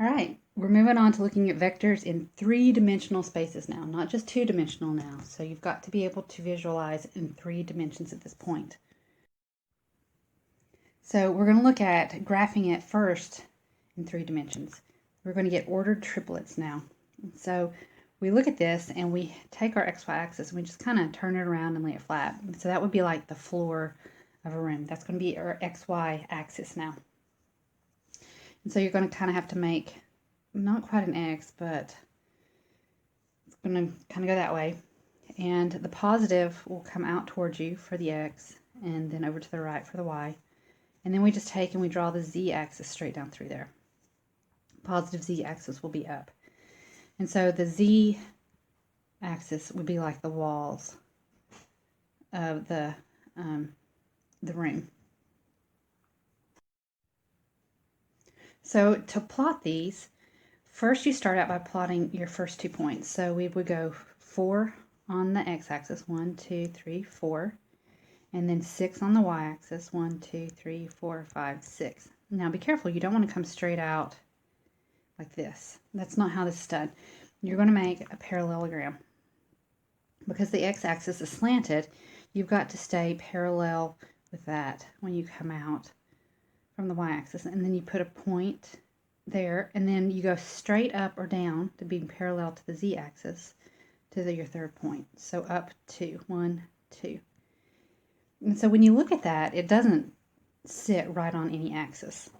All right, we're moving on to looking at vectors in three-dimensional spaces now, not just two-dimensional now. So you've got to be able to visualize in 3 dimensions at this point. So we're going to look at graphing it first in 3 dimensions. We're going to get ordered triplets now. So we look at this and we take our XY axis and we just kind of turn it around and lay it flat. So that would be like the floor of a room. That's going to be our XY axis now. And so you're going to kind of have to make not quite an X, but it's going to kind of go that way. And the positive will come out towards you for the X and then over to the right for the Y. And then we just take and we draw the Z axis straight down through there. Positive Z axis will be up. And so the Z axis would be like the walls of the room. So to plot these, first you start out by plotting your first 2 points. So we would go 4 on the x-axis, 1, 2, 3, 4, and then 6 on the y-axis, 1, 2, 3, 4, 5, 6. Now be careful, you don't want to come straight out like this. That's not how this is done. You're going to make a parallelogram. Because the x-axis is slanted, you've got to stay parallel with that when you come out from the y-axis, and then you put a point there, and then you go straight up or down to be parallel to the z-axis to your third point. So up 2, 1, 2. And so when you look at that, it doesn't sit right on any axis.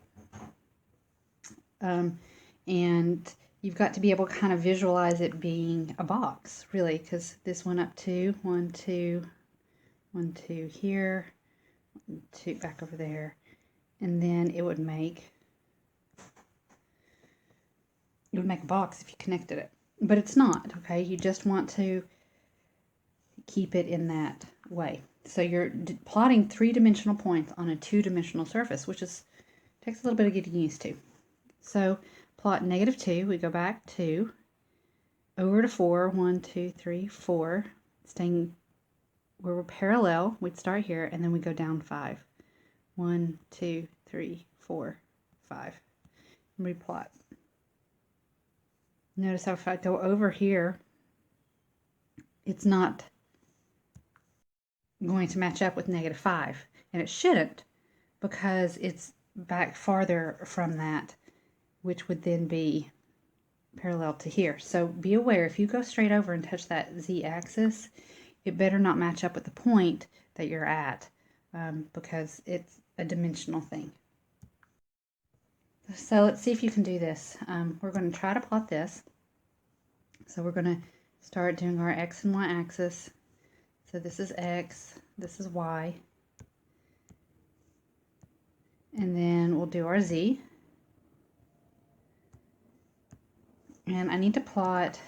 And you've got to be able to kind of visualize it being a box, really, because this went up 2, 1, 2, 1, 2 here, 2 back over there, and then it would make a box if you connected it. But it's not, okay? You just want to keep it in that way. So you're plotting 3-dimensional points on a 2-dimensional surface, which takes a little bit of getting used to. So plot -2, we go back 2, over to 4, 1, 2, 3, 4, staying where we're parallel, we'd start here, and then we go down 5. 1, 2, 3, 4, 5. And we plot. Notice how if I go over here, it's not going to match up with -5, and it shouldn't, because it's back farther from that, which would then be parallel to here. So be aware, if you go straight over and touch that z-axis, it better not match up with the point that you're at, because it's a dimensional thing. So let's see if you can do this. We're going to try to plot this. So we're going to start doing our x and y axis. So this is x, this is y. And then we'll do our z. And I need to plot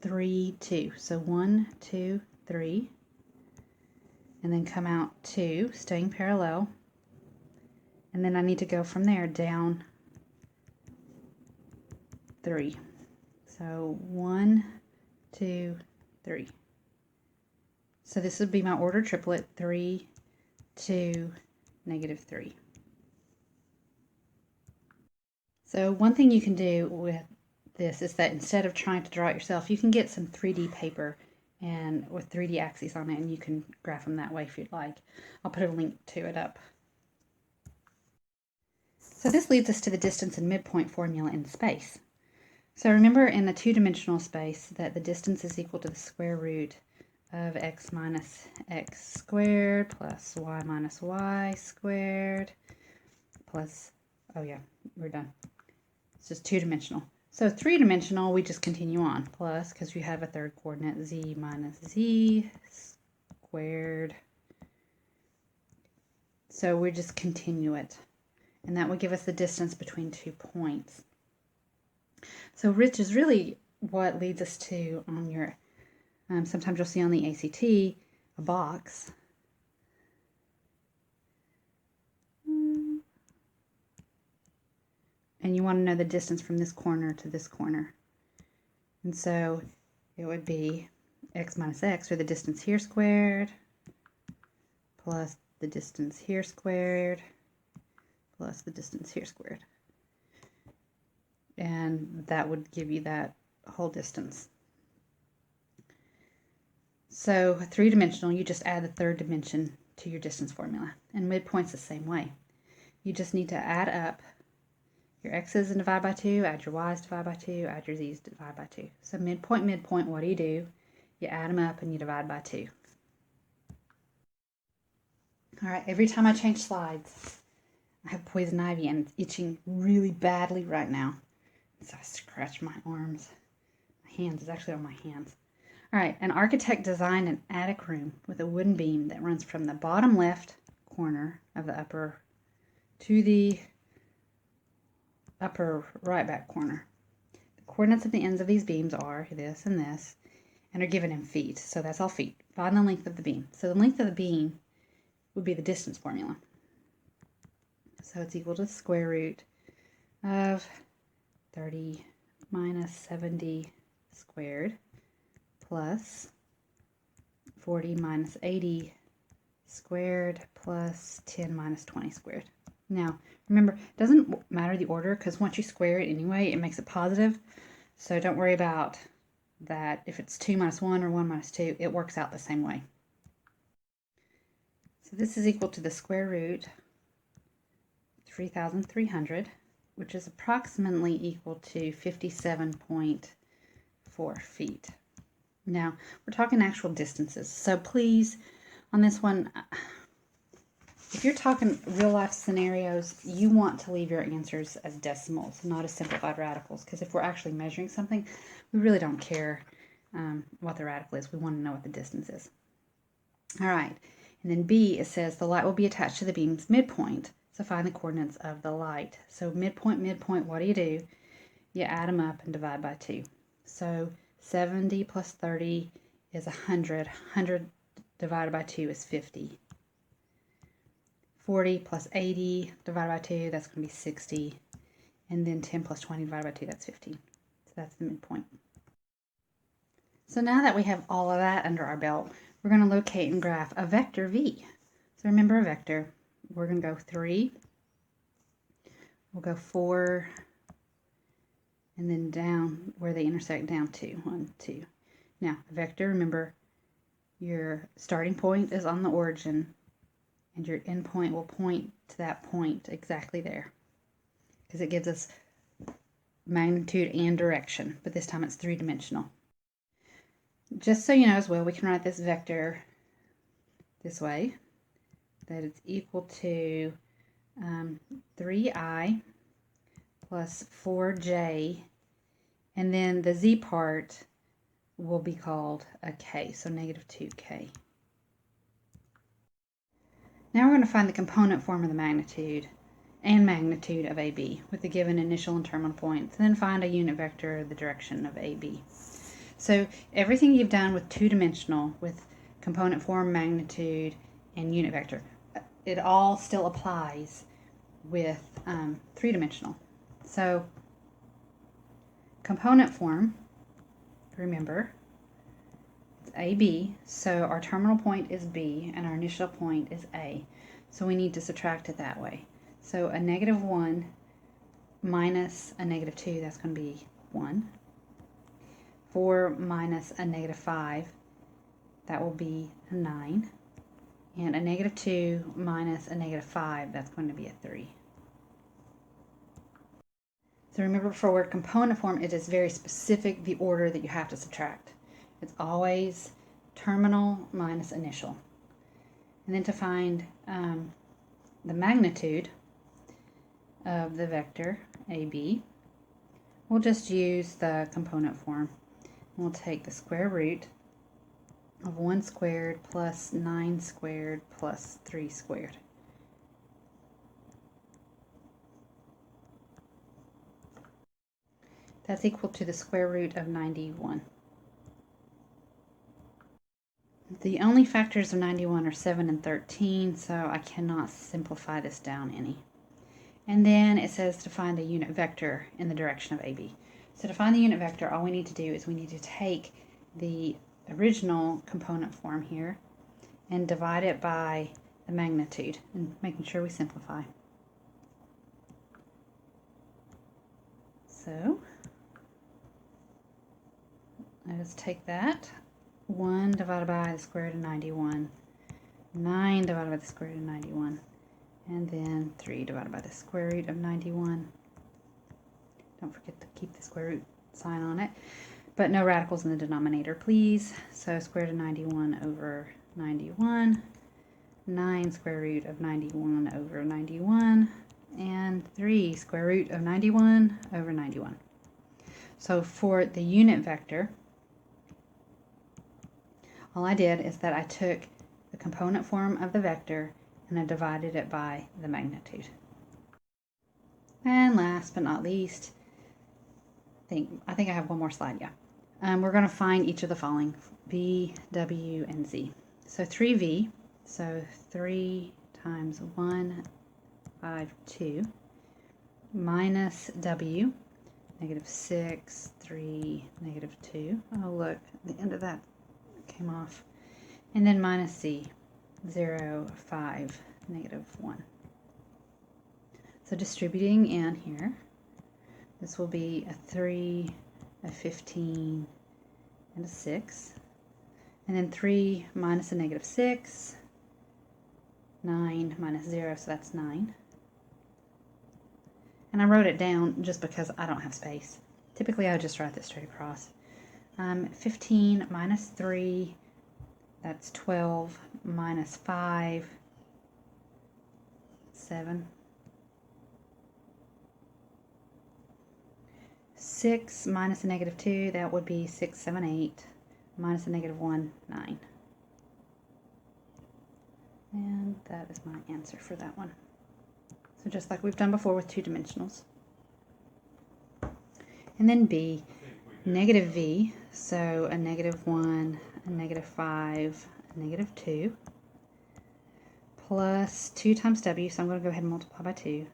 3, 2. So 1, 2, 3. And then come out 2, staying parallel. And then I need to go from there down 3. So 1, 2, 3. So this would be my ordered triplet, 3, 2, -3. So one thing you can do with this is that instead of trying to draw it yourself, you can get some 3D paper and with 3D axes on it, and you can graph them that way if you'd like. I'll put a link to it up. So this leads us to the distance and midpoint formula in space. So remember in the 2-dimensional space that the distance is equal to the square root of x minus x squared plus y minus y squared plus, oh yeah, we're done. It's just 2-dimensional. So 3-dimensional, we just continue on, plus, because we have a third coordinate, z minus z squared. So we just continue it. And that would give us the distance between 2 points. So which is really what leads us to on your, sometimes you'll see on the ACT, a box. And you want to know the distance from this corner to this corner. And so it would be x minus x, or the distance here squared, plus the distance here squared, plus the distance here squared. and that would give you that whole distance. So three-dimensional, you just add the third dimension to your distance formula. And midpoint's the same way. You just need to add up your x's and divide by 2, add your y's, divide by 2, add your z's, divide by 2. So midpoint, midpoint, what do? You add them up and you divide by 2. All right, every time I change slides, I have poison ivy and it's itching really badly right now. So I scratch my arms. My hands, it's actually on my hands. All right, an architect designed an attic room with a wooden beam that runs from the bottom left corner of the upper to the upper right back corner. The coordinates of the ends of these beams are this and this, and are given in feet. So that's all feet. Find the length of the beam. So the length of the beam would be the distance formula. So it's equal to the square root of 30 minus 70 squared plus 40 minus 80 squared plus 10 minus 20 squared. Now, remember, it doesn't matter the order because once you square it anyway, it makes it positive. So don't worry about that. If it's 2 minus 1 or 1 minus 2, it works out the same way. So this is equal to the square root 3,300, which is approximately equal to 57.4 feet. Now, we're talking actual distances. So please, on this one, if you're talking real life scenarios, you want to leave your answers as decimals, not as simplified radicals, because if we're actually measuring something, we really don't care what the radical is. We want to know what the distance is. All right, and then B, it says the light will be attached to the beam's midpoint, so find the coordinates of the light. So midpoint, midpoint, what do? You add them up and divide by 2. So 70 plus 30 is 100. 100 divided by 2 is 50. 40 plus 80 divided by 2, that's going to be 60. And then 10 plus 20 divided by 2, that's 15. So that's the midpoint. So now that we have all of that under our belt, we're going to locate and graph a vector v. So remember a vector. We're going to go 3. We'll go 4. And then down where they intersect, down 2. 1, 2. Now, a vector, remember, your starting point is on the origin, and your end point will point to that point exactly there, because it gives us magnitude and direction, but this time it's three-dimensional. Just so you know as well, we can write this vector this way, that it's equal to 3i plus 4j, and then the z part will be called a k, so negative 2k. Now we're going to find the component form of the magnitude and magnitude of AB with the given initial and terminal points, and then find a unit vector of the direction of AB. So everything you've done with two-dimensional, with component form, magnitude, and unit vector, it all still applies with three-dimensional. So component form, remember, it's AB, so our terminal point is B and our initial point is A. So we need to subtract it that way. So a negative 1 minus a negative 2, that's going to be 1. 4 minus a negative 5, that will be a 9. And a negative 2 minus a negative 5, that's going to be a 3. So remember, for word component form, it is very specific the order that you have to subtract. It's always terminal minus initial. And then to find the magnitude of the vector AB, we'll just use the component form. We'll take the square root of 1 squared plus 9 squared plus 3 squared. That's equal to the square root of 91. The only factors of 91 are 7 and 13, so I cannot simplify this down any. And then it says to find the unit vector in the direction of AB. So to find the unit vector, all we need to do is we need to take the original component form here and divide it by the magnitude, and making sure we simplify. So I just take that, 1 divided by the square root of 91, 9 divided by the square root of 91, and then 3 divided by the square root of 91. Don't forget to keep the square root sign on it. But no radicals in the denominator, please. So square root of 91 over 91, 9 square root of 91 over 91, and 3 square root of 91 over 91. So for the unit vector, all I did is that I took the component form of the vector and I divided it by the magnitude. And last but not least, I think I have one more slide, yeah. We're going to find each of the following, V, W, and Z. So 3V, so 3 times 1, 5, 2, minus W, negative 6, 3, negative 2. Oh, look, the end of that came off. And then minus Z, 0, 5, negative 1. So distributing in here, this will be a 3, a 15, and a 6. And then 3 minus a negative 6, 9 minus 0, so that's 9. And I wrote it down just because I don't have space. Typically I would just write this straight across. 15 minus 3, that's 12, minus 5, 7. 6 minus a negative 2, that would be 6, 7, 8, minus a negative 1, 9. And that is my answer for that one. So just like we've done before with 2 dimensionals. And then B, negative V, so a negative 1, a negative 5, a negative 2, plus 2 times W, so I'm going to go ahead and multiply by 2.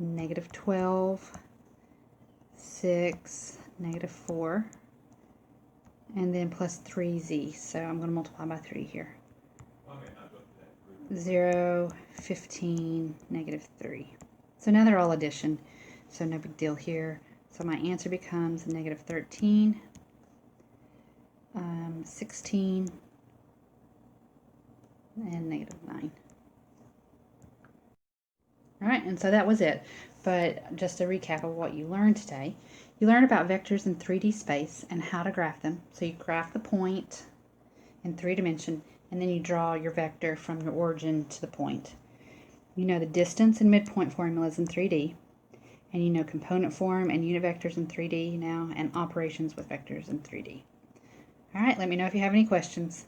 Negative 12, 6, negative 4, and then plus 3Z, so I'm going to multiply by 3 here. 0, 15, negative 3. So now they're all addition, so no big deal here. So my answer becomes negative 13, 16, and negative 9. Alright, and so that was it. But just a recap of what you learned today. You learned about vectors in 3D space and how to graph them. So you graph the point in 3 dimension, and then you draw your vector from your origin to the point. You know the distance and midpoint formulas in 3D, and you know component form and unit vectors in 3D now, and operations with vectors in 3D. Alright, let me know if you have any questions.